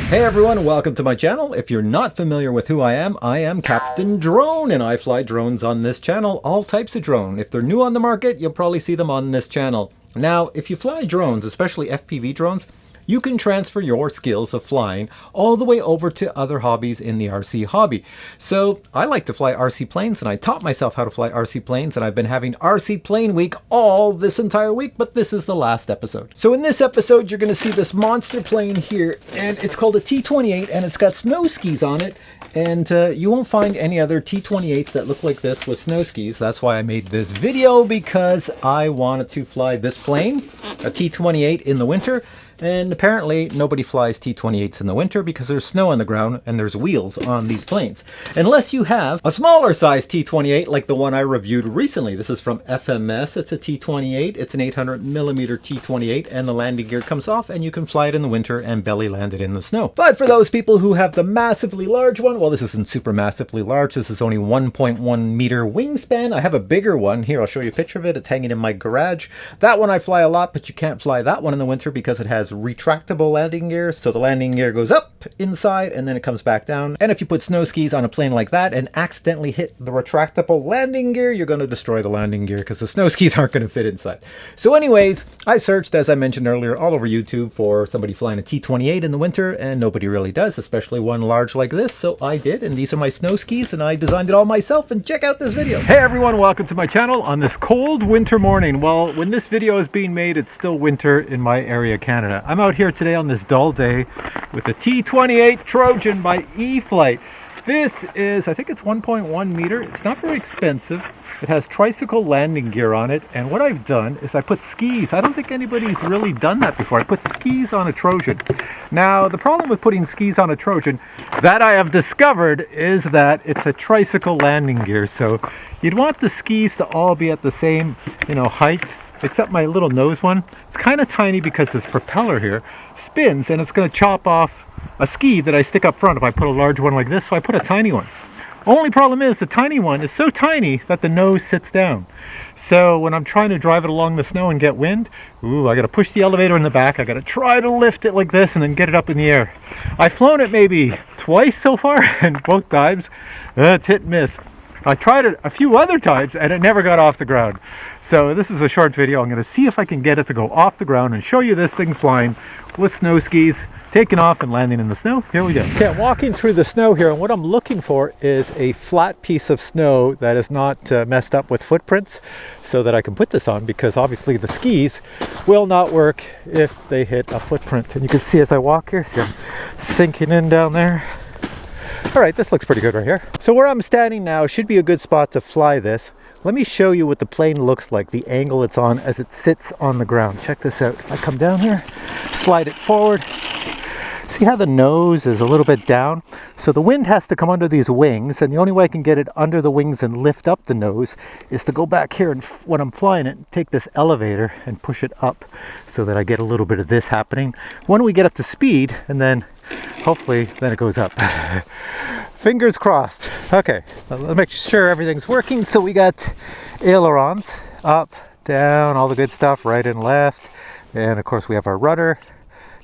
Hey everyone, welcome to my channel. If you're not familiar with who I am Captain Drone, and I fly drones on this channel, all types of drone. If they're new on the market, you'll probably see them on this channel. Now, if you fly drones, especially FPV drones, you can transfer your skills of flying all the way over to other hobbies in the RC hobby. So I like to fly RC planes, and I taught myself how to fly RC planes, and I've been having RC plane week all this entire week, but this is the last episode. So in this episode, you're going to see this monster plane here, and it's called a T-28, and it's got snow skis on it. And you won't find any other T-28s that look like this with snow skis. That's why I made this video, because I wanted to fly this plane, a T-28, in the winter. And apparently nobody flies T-28s in the winter because there's snow on the ground and there's wheels on these planes. Unless you have a smaller size T-28 like the one I reviewed recently. This is from FMS. It's a T-28. It's an 800mm T-28, and the landing gear comes off and you can fly it in the winter and belly land it in the snow. But for those people who have the massively large one, well, this isn't super massively large. This is only 1.1 meter wingspan. I have a bigger one. Here, I'll show you a picture of it. It's hanging in my garage. That one I fly a lot, but you can't fly that one in the winter because it has retractable landing gear. So the landing gear goes up inside and then it comes back down. And if you put snow skis on a plane like that and accidentally hit the retractable landing gear, you're going to destroy the landing gear because the snow skis aren't going to fit inside. So anyways, I searched, as I mentioned earlier, all over YouTube for somebody flying a T-28 in the winter, and nobody really does, especially one large like this. So I did, and these are my snow skis, and I designed it all myself. And check out this video. Hey everyone, welcome to my channel on this cold winter morning. Well, when this video is being made, it's still winter in my area, Canada. I'm out here today on this dull day with the T-28 Trojan by E-Flite. This is, I think it's 1.1 meter. It's not very expensive. It has tricycle landing gear on it. And what I've done is I put skis. I don't think anybody's really done that before. I put skis on a Trojan. Now, the problem with putting skis on a Trojan that I have discovered is that it's a tricycle landing gear. So you'd want the skis to all be at the same, height, except my little nose one. It's kind of tiny because this propeller here spins and it's going to chop off a ski that I stick up front if I put a large one like this. So I put a tiny one. Only problem is the tiny one is so tiny that the nose sits down. So when I'm trying to drive it along the snow and get wind, I got to push the elevator in the back. I got to try to lift it like this and then get it up in the air. I've flown it maybe twice so far, and both times it's hit and miss. I tried it a few other times and it never got off the ground. So this is a short video. I'm going to see if I can get it to go off the ground and show you this thing flying with snow skis, taking off and landing in the snow. Here we go. Okay, I'm walking through the snow here, and what I'm looking for is a flat piece of snow that is not messed up with footprints, so that I can put this on, because obviously the skis will not work if they hit a footprint. And you can see as I walk here, see I'm sinking in down there. All right, this looks pretty good right here. So where I'm standing now should be a good spot to fly this. Let me show you what the plane looks like, the angle it's on as it sits on the ground. Check this out. If I come down here, slide it forward, see how the nose is a little bit down? So the wind has to come under these wings, and the only way I can get it under the wings and lift up the nose is to go back here and when I'm flying it, take this elevator and push it up so that I get a little bit of this happening. When we get up to speed, and then hopefully then it goes up. Fingers crossed. Okay, let's make sure everything's working. So we got ailerons, up, down, all the good stuff, right and left. And of course we have our rudder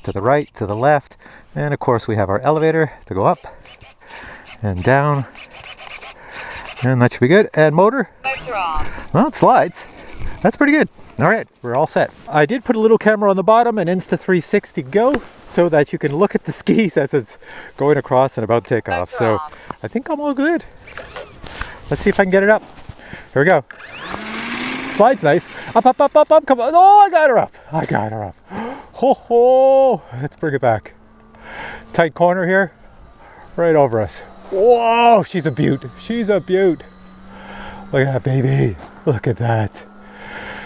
to the right, to the left. And of course we have our elevator to go up and down. And that should be good. And motor. Motor on. Well, it slides. That's pretty good. All right, we're all set. I did put a little camera on the bottom, and Insta360 Go, so that you can look at the skis as it's going across and about takeoff. So I think I'm all good. Let's see if I can get it up. Here we go. Slides nice. Up, up, up, up, up. Come on. Oh, I got her up. I got her up. Ho, ho. Let's bring it back. Tight corner here. Right over us. Whoa, she's a beaut. She's a beaut. Look at that baby. Look at that.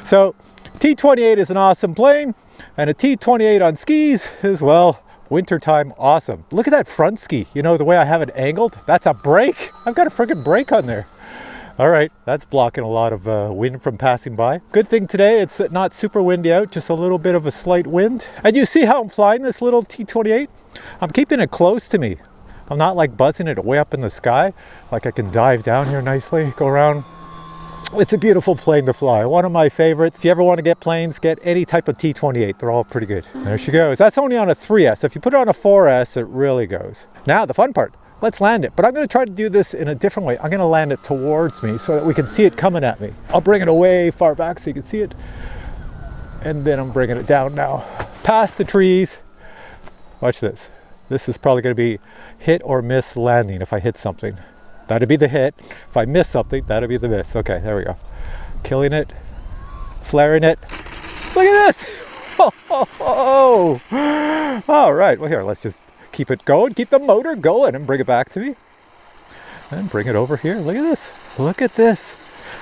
So T-28 is an awesome plane, and a T-28 on skis is, well, wintertime awesome. Look at that front ski. You know, the way I have it angled, that's a brake. I've got a freaking brake on there. All right, that's blocking a lot of wind from passing by. Good thing today, it's not super windy out, just a little bit of a slight wind. And you see how I'm flying this little T-28? I'm keeping it close to me. I'm not like buzzing it way up in the sky. Like I can dive down here nicely, go around It's a beautiful plane to fly. One of my favorites. If you ever want to get planes, get any type of T-28. They're all pretty good. There she goes. That's only on a 3S. If you put it on a 4S, it really goes. Now, the fun part. Let's land it. But I'm going to try to do this in a different way. I'm going to land it towards me so that we can see it coming at me. I'll bring it away far back so you can see it. And then I'm bringing it down now. Past the trees. Watch this. This is probably going to be hit or miss landing if I hit something. That'd be the hit. If I miss something, that'd be the miss. Okay, there we go. Killing it. Flaring it. Look at this! Oh. All right, well here, let's just keep it going. Keep the motor going and bring it back to me. And bring it over here. Look at this. Look at this.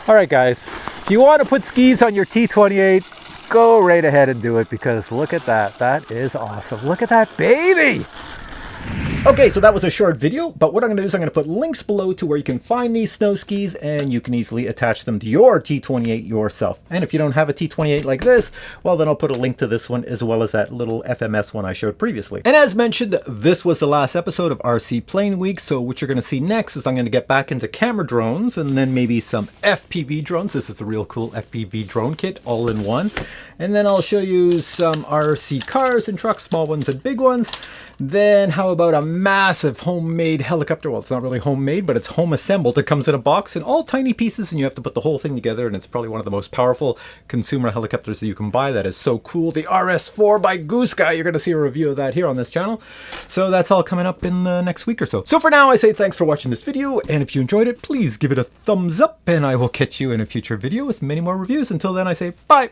All right, guys. If you want to put skis on your T-28, go right ahead and do it because look at that. That is awesome. Look at that baby! Okay, so that was a short video, but what I'm going to do is I'm going to put links below to where you can find these snow skis and you can easily attach them to your T-28 yourself. And if you don't have a T-28 like this, well then I'll put a link to this one as well as that little FMS one I showed previously. And as mentioned, this was the last episode of RC Plane Week, so what you're going to see next is I'm going to get back into camera drones and then maybe some FPV drones. This is a real cool FPV drone kit all in one. And then I'll show you some RC cars and trucks, small ones and big ones. Then how about a massive homemade helicopter? Well, it's not really homemade, but it's home assembled. It comes in a box in all tiny pieces and you have to put the whole thing together, and it's probably one of the most powerful consumer helicopters that you can buy. That is so cool. The RS4 by Goose Guy. You're going to see a review of that here on this channel. So that's all coming up in the next week or so. So for now, I say thanks for watching this video, and if you enjoyed it, please give it a thumbs up, and I will catch you in a future video with many more reviews. Until then, I say bye!